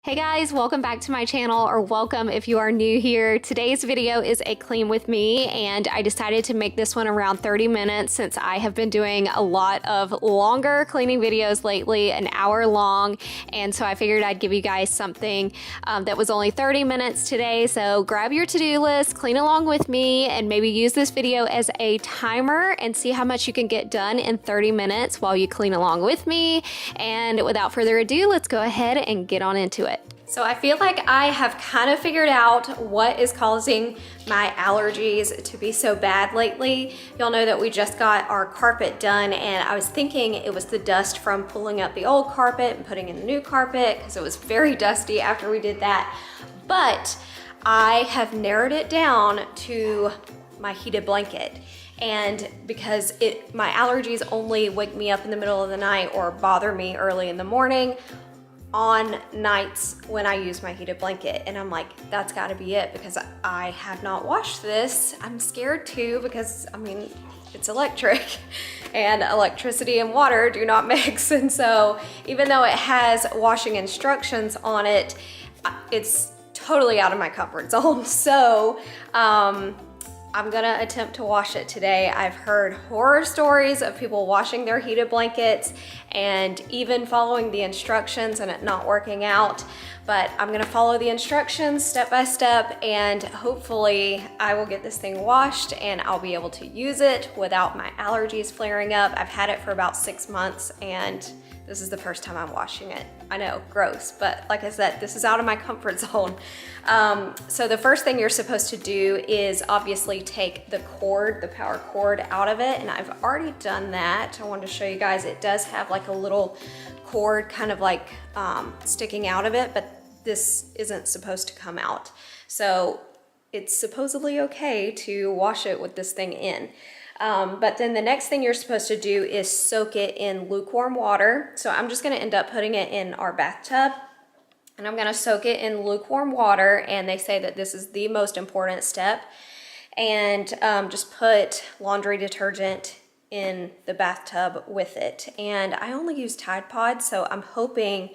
Hey guys, welcome back to my channel, or welcome if you are new here. Today's video is a clean with me, and I decided to make this one around 30 minutes since I have been doing a lot of longer cleaning videos lately, an hour long, and so I figured I'd give you guys something that was only 30 minutes today. So grab your to-do list, clean along with me, and maybe use this video as a timer and see how much you can get done in 30 minutes while you clean along with me. And without further ado, let's go ahead and get on into it. So I feel like I have kind of figured out what is causing my allergies to be so bad lately. Y'all know that we just got our carpet done, and I was thinking it was the dust from pulling up the old carpet and putting in the new carpet because it was very dusty after we did that. But I have narrowed it down to my heated blanket. And because my allergies only wake me up in the middle of the night or bother me early in the morning on nights when I use my heated blanket. And I'm like, that's gotta be it, because I have not washed this. I'm scared too, because I mean, it's electric and electricity and water do not mix. And so even though it has washing instructions on it, it's totally out of my comfort zone. So I'm gonna attempt to wash it today. I've heard horror stories of people washing their heated blankets and even following the instructions and it not working out. But I'm gonna follow the instructions step by step, and hopefully I will get this thing washed and I'll be able to use it without my allergies flaring up. I've had it for about 6 months and this is the first time I'm washing it. I know, gross, but like I said, this is out of my comfort zone. So the first thing you're supposed to do is obviously take the cord, the power cord out of it, and I've already done that. I wanted to show you guys, it does have like a little cord kind of like sticking out of it, but this isn't supposed to come out. So it's supposedly okay to wash it with this thing in. But then the next thing you're supposed to do is soak it in lukewarm water. So I'm just gonna end up putting it in our bathtub, and I'm gonna soak it in lukewarm water, and they say that this is the most important step. And just put laundry detergent in the bathtub with it. And I only use Tide Pods, so I'm hoping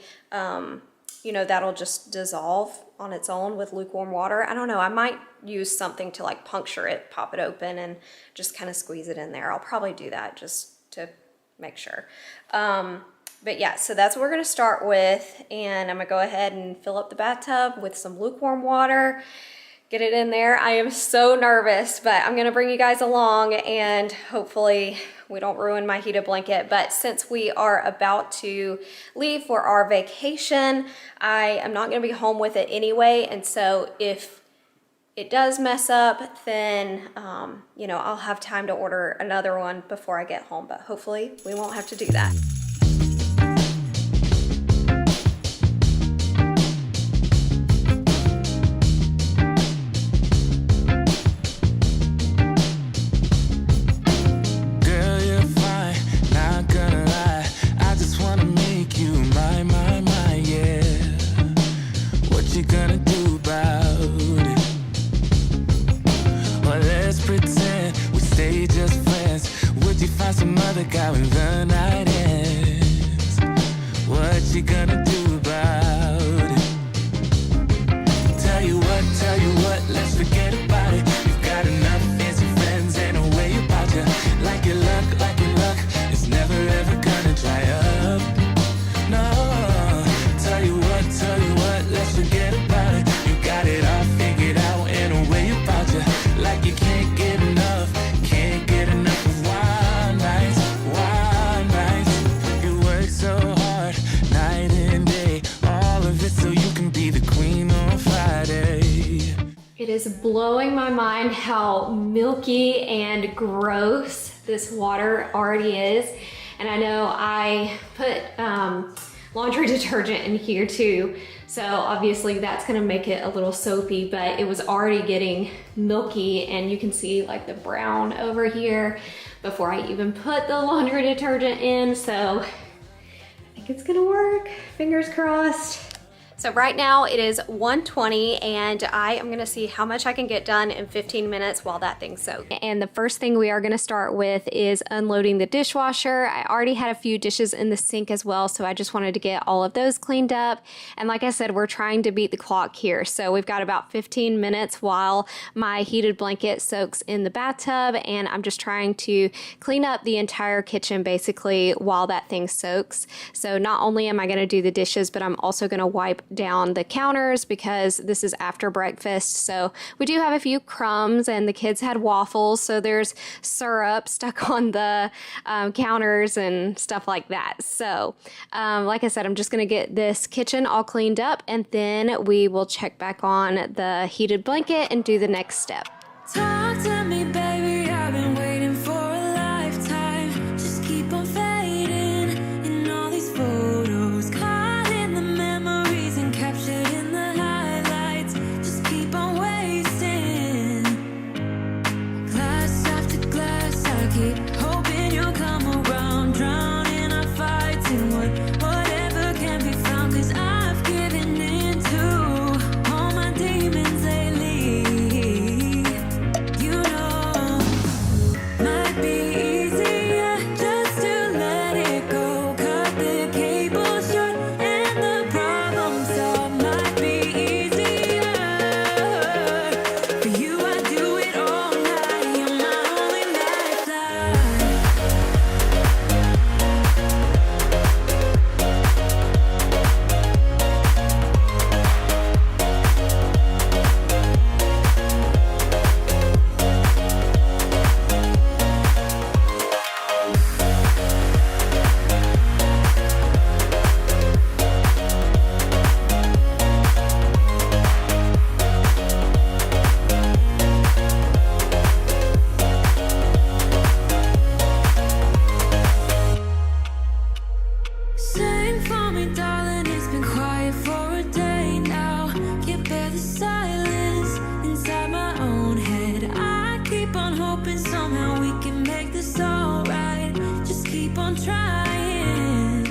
you know, that'll just dissolve on its own with lukewarm water. I don't know, I might use something to like puncture it, pop it open, and just kind of squeeze it in there. I'll probably do that just to make sure. But yeah, so that's what we're gonna start with, and I'm gonna go ahead and fill up the bathtub with some lukewarm water, get it in there. I am so nervous, but I'm gonna bring you guys along, and hopefully we don't ruin my heated blanket. But since we are about to leave for our vacation, I am not gonna be home with it anyway. And so if it does mess up, then you know, I'll have time to order another one before I get home, but hopefully we won't have to do that. Some other guy when the night ends. What you gonna do about it? Tell you what, let's forget about it. You've got enough fancy friends and a way about you. Like your luck, it's never ever gonna dry up. No, tell you what, let's forget about it. You got it all figured out and a way about you. Like you can't get enough of wild nights. You work so hard, night and day, all of it so you can be the queen on Friday. It is blowing my mind how milky and gross this water already is. And I know I put laundry detergent in here too, so obviously that's gonna make it a little soapy, but it was already getting milky, and you can see like the brown over here before I even put the laundry detergent in. So I think it's gonna work, fingers crossed. So right now it is 1:20 and I am gonna see how much I can get done in 15 minutes while that thing's soaked. And the first thing we are gonna start with is unloading the dishwasher. I already had a few dishes in the sink as well, so I just wanted to get all of those cleaned up. And like I said, we're trying to beat the clock here. So we've got about 15 minutes while my heated blanket soaks in the bathtub, and I'm just trying to clean up the entire kitchen basically while that thing soaks. So not only am I gonna do the dishes, but I'm also gonna wipe down the counters because this is after breakfast. So we do have a few crumbs and the kids had waffles, so there's syrup stuck on the counters and stuff like that. So like I said, I'm just gonna get this kitchen all cleaned up and then we will check back on the heated blanket and do the next step. Talk to me, baby, I've been waiting for a lifetime. Just keep on fading in all these photos, caught in the memories and captured in the highlights. Just keep on wasting. Glass after glass, I keep hoping you'll come around, drowning our fights in whatever can be found. 'Cause I've given in to all my demons lately. You know, might be easier just to let it go. Cut the cable short and the problem solved. Might be easier for you. I do it all night. You're my only lifeline. Sing for me, darling, it's been quiet for a day now. Can't bear the silence inside my own head. I keep on hoping somehow we can make this alright. Just keep on trying.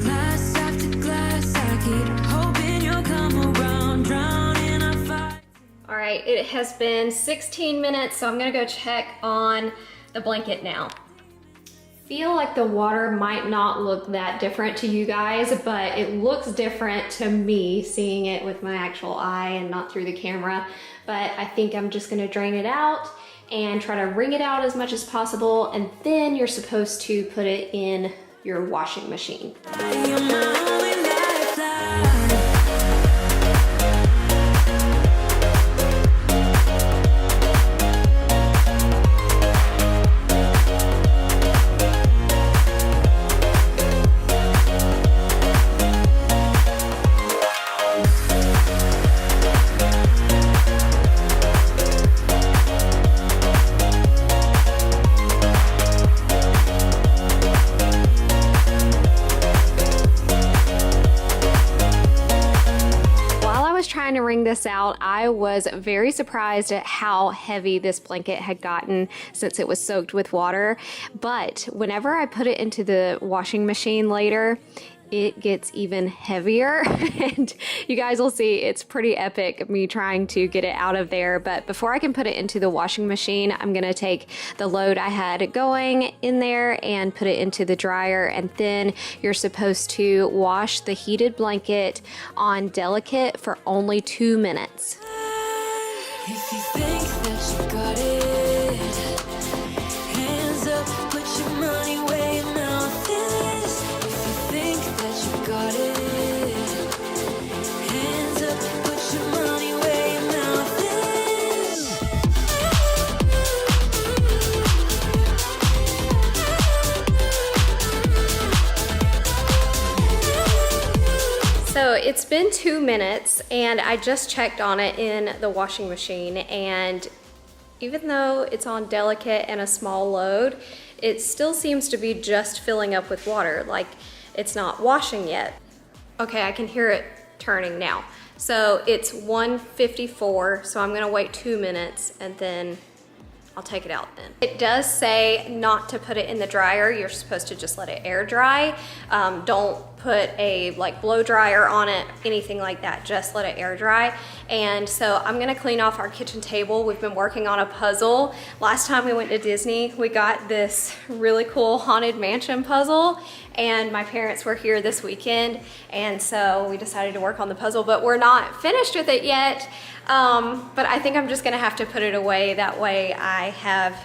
Glass after glass, I keep hoping you'll come around, drowning our fight. All right, it has been 16 minutes, so I'm gonna go check on the blanket now. Feel like the water might not look that different to you guys, but it looks different to me seeing it with my actual eye and not through the camera. But I think I'm just gonna drain it out and try to wring it out as much as possible, and then you're supposed to put it in your washing machine. You're my only lifeline. Trying to wring this out, I was very surprised at how heavy this blanket had gotten since it was soaked with water. But whenever I put it into the washing machine later, it gets even heavier and you guys will see it's pretty epic me trying to get it out of there. But before I can put it into the washing machine, I'm gonna take the load I had going in there and put it into the dryer, and then you're supposed to wash the heated blanket on delicate for only 2 minutes. If you think that you got it, hands up, put your money where your mouth is. If you think that you got it, hands up, put your money where your mouth is. So it's been 2 minutes and I just checked on it in the washing machine, and even though it's on delicate and a small load, it still seems to be just filling up with water, like it's not washing yet. Okay, I can hear it turning now. So it's 1:54, so I'm gonna wait 2 minutes and then I'll take it out then. It does say not to put it in the dryer. You're supposed to just let it air dry. Don't put a like blow dryer on it, anything like that, just let it air dry. And so I'm gonna clean off our kitchen table. We've been working on a puzzle. Last time we went to Disney, we got this really cool Haunted Mansion puzzle, and my parents were here this weekend, and so we decided to work on the puzzle, but we're not finished with it yet. But I think I'm just gonna have to put it away. That way I have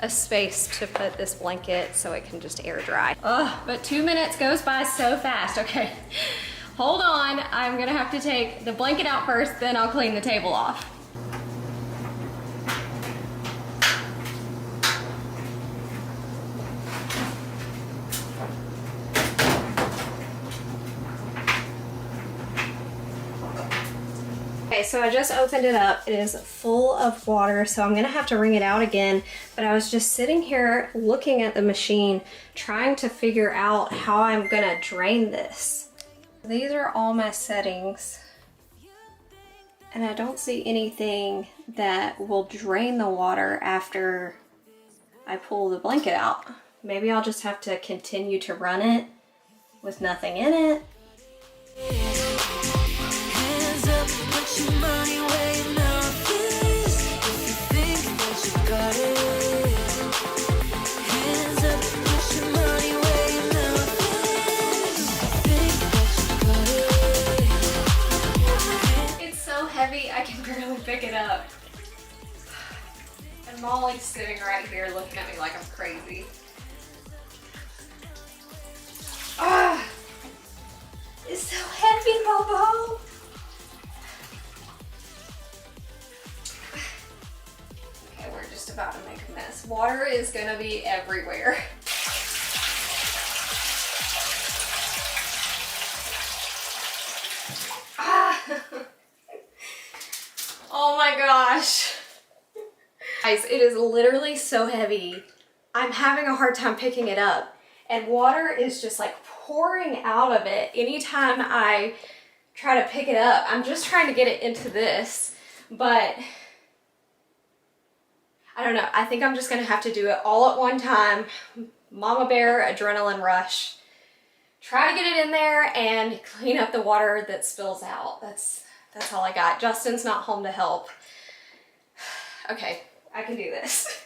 a space to put this blanket so it can just air dry. Oh, but 2 minutes goes by so fast. Okay, hold on. I'm gonna have to take the blanket out first, then I'll clean the table off. Okay, so I just opened it up. It is full of water, so I'm gonna have to wring it out again. But I was just sitting here looking at the machine, trying to figure out how I'm gonna drain this. These are all my settings, and I don't see anything that will drain the water after I pull the blanket out. Maybe I'll just have to continue to run it with nothing in it. It's so heavy, I can barely pick it up. And Molly's sitting right here looking at me like I'm crazy. Ah! It's so heavy, Bobo! Okay, we're just about to make a mess. Water is gonna be everywhere. Ah! Oh my gosh. Guys, it is literally so heavy. I'm having a hard time picking it up. And water is just like pouring out of it anytime I try to pick it up. I'm just trying to get it into this, but I don't know. I think I'm just gonna have to do it all at one time. Mama bear adrenaline rush. Try to get it in there and clean up the water that spills out. That's all I got. Justin's not home to help. Okay, I can do this.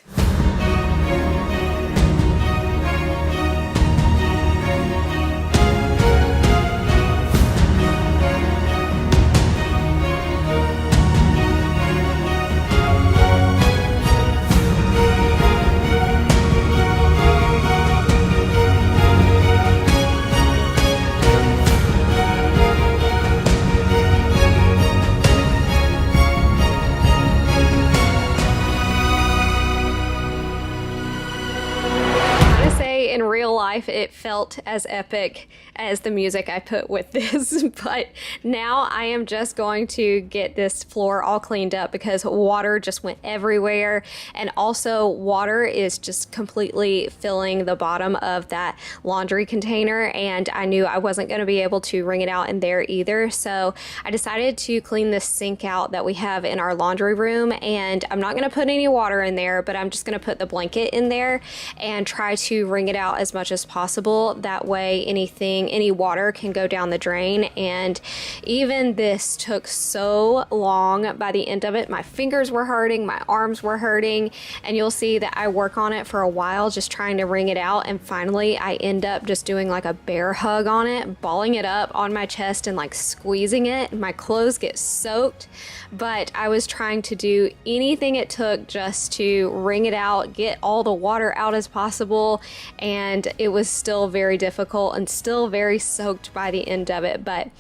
In real life, it felt as epic as the music I put with this, but now I am just going to get this floor all cleaned up because water just went everywhere, and also water is just completely filling the bottom of that laundry container, and I knew I wasn't going to be able to wring it out in there either, so I decided to clean this sink out that we have in our laundry room, and I'm not going to put any water in there, but I'm just going to put the blanket in there and try to wring it out as much as possible. That way any water can go down the drain. And even this took so long. By the end of it, my fingers were hurting, my arms were hurting, and you'll see that I work on it for a while just trying to wring it out, and finally I end up just doing like a bear hug on it, balling it up on my chest and like squeezing it. My clothes get soaked, but I was trying to do anything it took just to wring it out, get all the water out as possible, and it was still very difficult and still very soaked by the end of it. But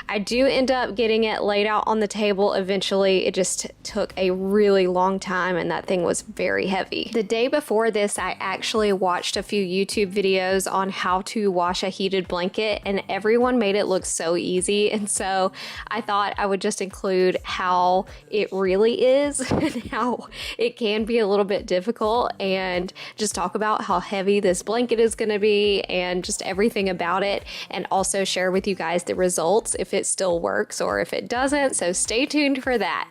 I do end up getting it laid out on the table eventually. It just took a really long time, and that thing was very heavy. The day before this, I actually watched a few YouTube videos on how to wash a heated blanket, and everyone made it look so easy, and so I thought I would just include how it really is and how it can be a little bit difficult, and just talk about how heavy this blanket is going to be and just everything about it, and also share with you guys the results if it still works or if it doesn't. So stay tuned for that.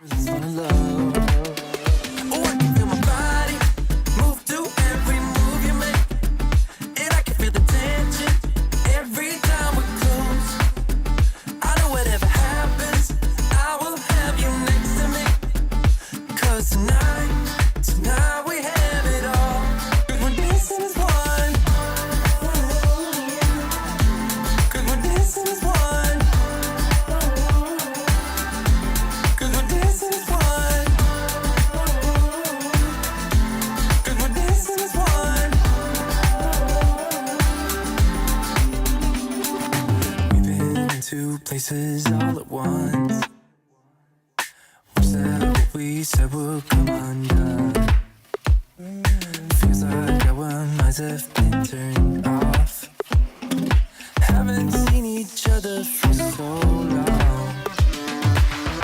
all at once. Wish that what we said would come undone. Feels like our minds have been turned off. Haven't seen each other for so long.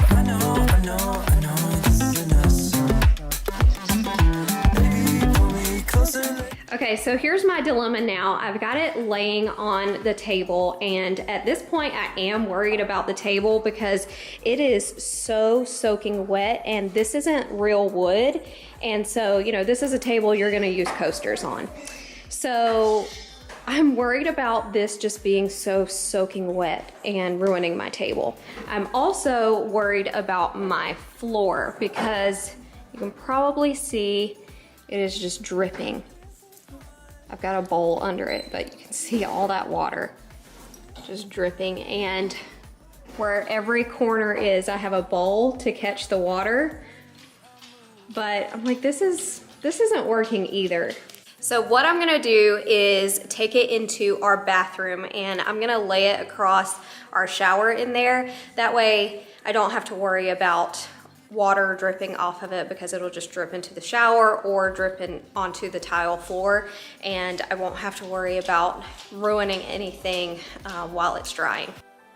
I know this isn't us. Maybe pull me closer. Okay, so here's my dilemma now. I've got it laying on the table, and at this point I am worried about the table because it is so soaking wet, and this isn't real wood. And so, you know, this is a table you're gonna use coasters on. So I'm worried about this just being so soaking wet and ruining my table. I'm also worried about my floor because you can probably see it is just dripping. I've got a bowl under it, but you can see all that water just dripping. And where every corner is, I have a bowl to catch the water. But I'm like, this isn't working either. So what I'm gonna do is take it into our bathroom, and I'm gonna lay it across our shower in there. That way I don't have to worry about water dripping off of it because it'll just drip into the shower or drip onto the tile floor, and I won't have to worry about ruining anything while it's drying.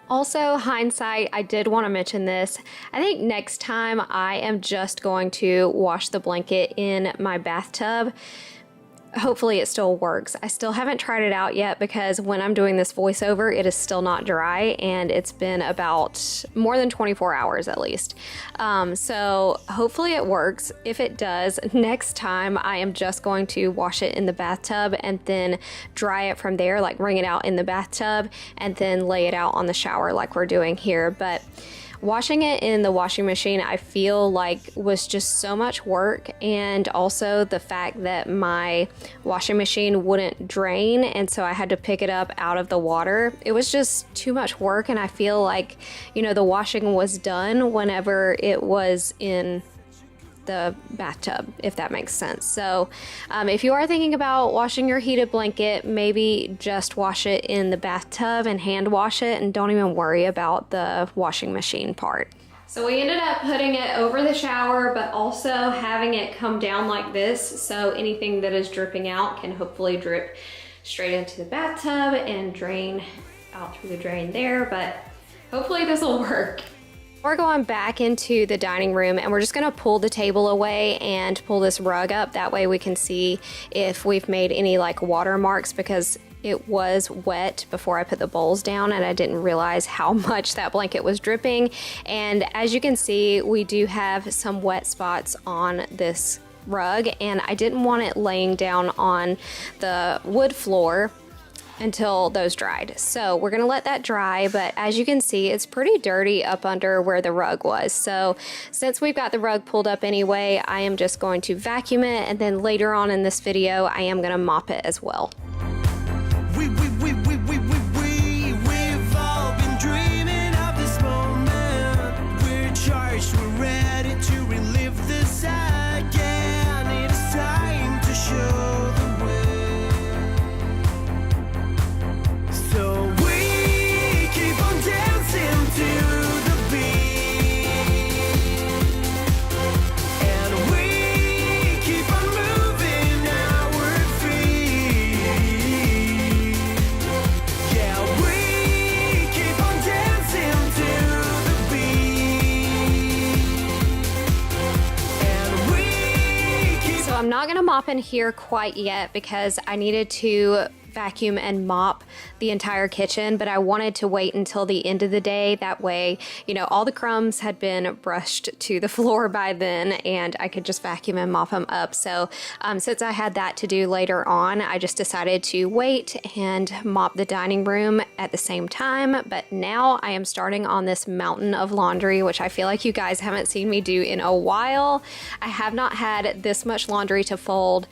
Also, hindsight, I did want to mention this. I think next time I am just going to wash the blanket in my bathtub. Hopefully it still works. I still haven't tried it out yet because when I'm doing this voiceover, it is still not dry, and it's been about more than 24 hours at least. So hopefully it works. If it does, next time I am just going to wash it in the bathtub and then dry it from there, like wring it out in the bathtub and then lay it out on the shower like we're doing here. But washing it in the washing machine, I feel like was just so much work, and also the fact that my washing machine wouldn't drain, and so I had to pick it up out of the water. It was just too much work, and I feel like, you know, the washing was done whenever it was in the bathtub, if that makes sense. So if you are thinking about washing your heated blanket, maybe just wash it in the bathtub and hand wash it, and don't even worry about the washing machine part. So we ended up putting it over the shower, but also having it come down like this, so anything that is dripping out can hopefully drip straight into the bathtub and drain out through the drain there, but hopefully this will work. We're going back into the dining room, and we're just gonna pull the table away and pull this rug up. That way we can see if we've made any like water marks, because it was wet before I put the bowls down and I didn't realize how much that blanket was dripping. And as you can see, we do have some wet spots on this rug, and I didn't want it laying down on the wood floor until those dried. So we're gonna let that dry, but as you can see, it's pretty dirty up under where the rug was. So since we've got the rug pulled up anyway, I am just going to vacuum it, and then later on in this video, I am gonna mop it as well. We've all been dreaming of this moment. We're charged, we're ready to relive this again. It's time to show the way. So we keep on dancing to the beat, and we keep on moving our feet. Yeah, we keep on dancing to the beat, and we keep. So I'm not gonna mop in here quite yet because I needed to vacuum and mop the entire kitchen, but I wanted to wait until the end of the day. That way, you know, all the crumbs had been brushed to the floor by then, and I could just vacuum and mop them up. So since I had that to do later on, I just decided to wait and mop the dining room at the same time. But now I am starting on this mountain of laundry, which I feel like you guys haven't seen me do in a while. I have not had this much laundry to fold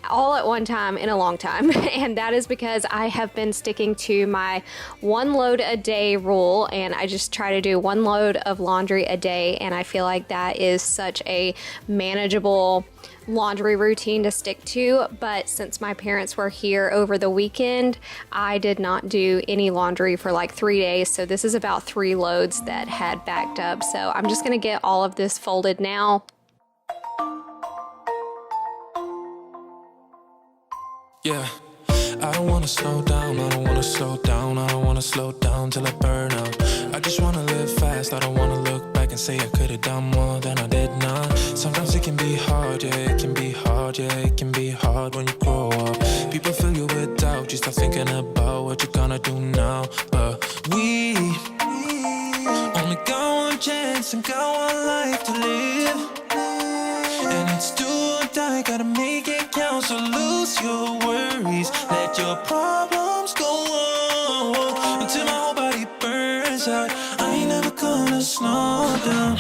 all at one time in a long time, and that is because I have been sticking to my one load a day rule, and I just try to do one load of laundry a day, and I feel like that is such a manageable laundry routine to stick to, but since my parents were here over the weekend, I did not do any laundry for like 3 days. So this is about 3 loads that had backed up. So I'm just gonna get all of this folded now. Yeah, I don't wanna slow down, I don't wanna slow down, I don't wanna slow down till I burn out. I just wanna live fast, I don't wanna look back and say I could've done more than I did not. Sometimes it can be hard, yeah, it can be hard, yeah, it can be hard when you grow up. People fill you with doubt, you start thinking about what you're gonna do now. But we only got one chance and got one life to live. And it's do or die, gotta make it count, so lose your worries. Let your problems go on until my whole body burns out. I ain't never gonna slow down.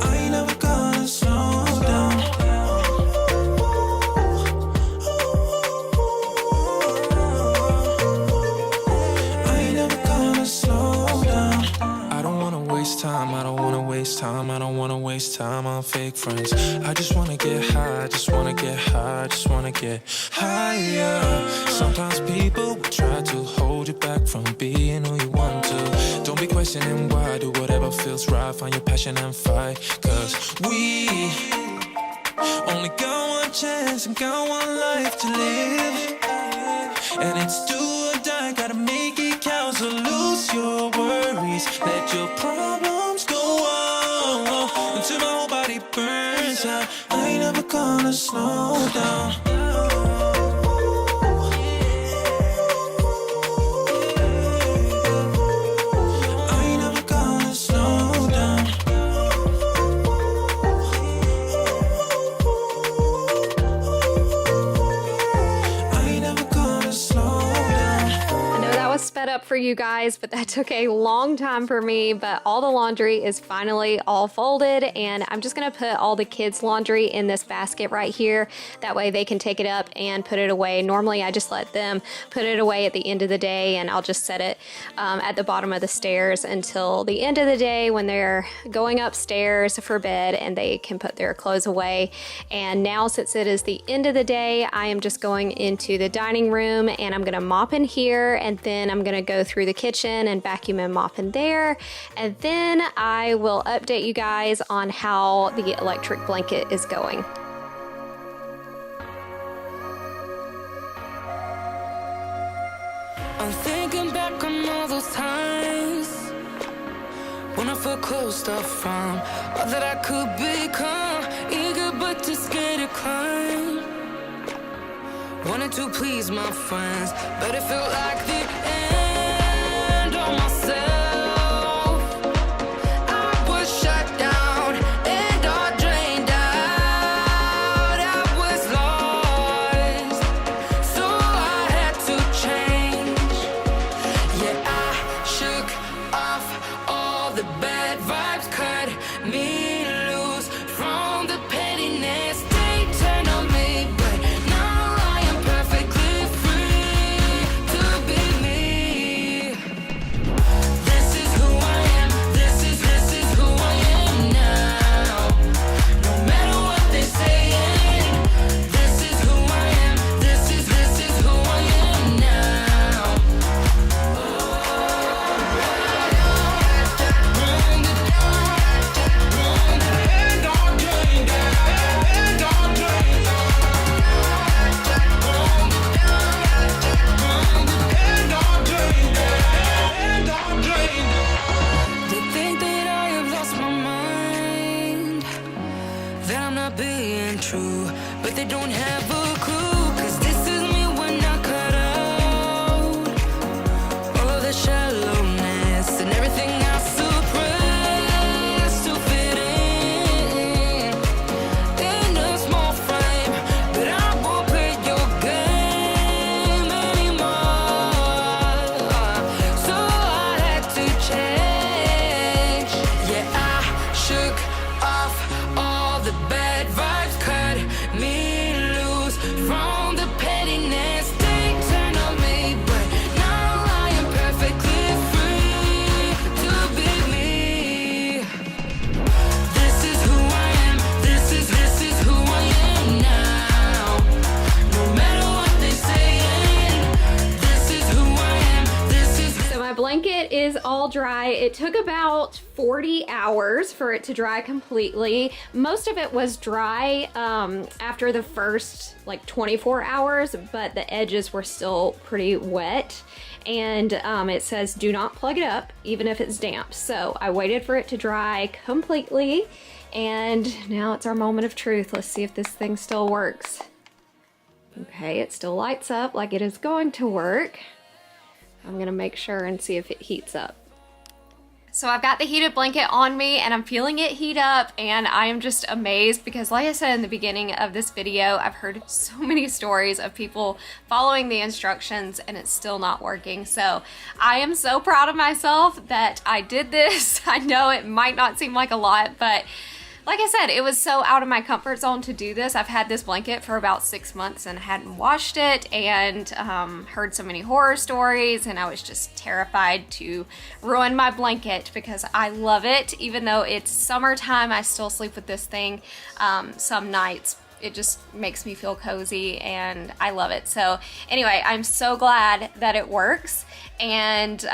I ain't never gonna slow down. I ain't never gonna slow down. I don't wanna waste time, I don't wanna waste time, I don't wanna waste time on fake friends. I just wanna get high, just wanna get high, just wanna get higher. Sometimes people will try to hold you back from being who you want to. Don't be questioning why, do whatever feels right, find your passion and fight. Cause we only got one chance and got one life to live. And it's do or die, gotta make it count, so lose your worries. Let your problems go on until my whole body burns out. I ain't never gonna slow down. I ain't never gonna slow down. I ain't never gonna slow down. I know that was sped up for you guys, but that took a long time for me. But all the laundry is finally all folded, and I'm just gonna put all the kids' laundry in this basket right here. That way they can take it up and put it away. Normally I just let them put it away at the end of the day, and I'll just set it at the bottom of the stairs until the end of the day when they're going upstairs for bed and they can put their clothes away. And now, since it is the end of the day, I am just going into the dining room, and I'm gonna mop in here, and then I'm gonna go through the kitchen and vacuum and mop in there, and then I will update you guys on how the electric blanket is going. I'm thinking back on all those times when I felt closed off from all that I could become. Eager but too scared to climb. Wanted to please my friends, but it felt like the end of myself. I was shut down and all drained out. I was lost, so I had to change. Yeah, I shook off all the bad vibes, cut me loose from the pettiness. They turned on me, but now I am perfectly free to be me. blanket is all dry. It took about 40 hours for it to dry completely. Most of it was dry after the first like 24 hours, but the edges were still pretty wet. And it says do not plug it up even if it's damp. So I waited for it to dry completely, and now it's our moment of truth. Let's see if this thing still works. Okay, it still lights up like it is going to work. I'm gonna make sure and see if it heats up. So I've got the heated blanket on me and I'm feeling it heat up, and I am just amazed because, like I said in the beginning of this video, I've heard so many stories of people following the instructions and it's still not working. So I am so proud of myself that I did this. I know it might not seem like a lot, but like I said, it was so out of my comfort zone to do this. I've had this blanket for about 6 months and hadn't washed it, and heard so many horror stories, and I was just terrified to ruin my blanket because I love it. Even though it's summertime, I still sleep with this thing some nights. It just makes me feel cozy and I love it. So anyway, I'm so glad that it works, and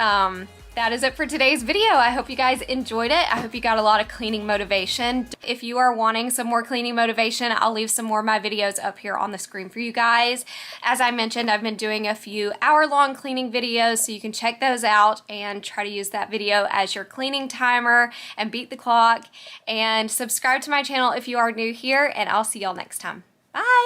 that is it for today's video. I hope you guys enjoyed it. I hope you got a lot of cleaning motivation. If you are wanting some more cleaning motivation, I'll leave some more of my videos up here on the screen for you guys. As I mentioned, I've been doing a few hour-long cleaning videos, so you can check those out and try to use that video as your cleaning timer and beat the clock. And subscribe to my channel if you are new here, and I'll see y'all next time. Bye!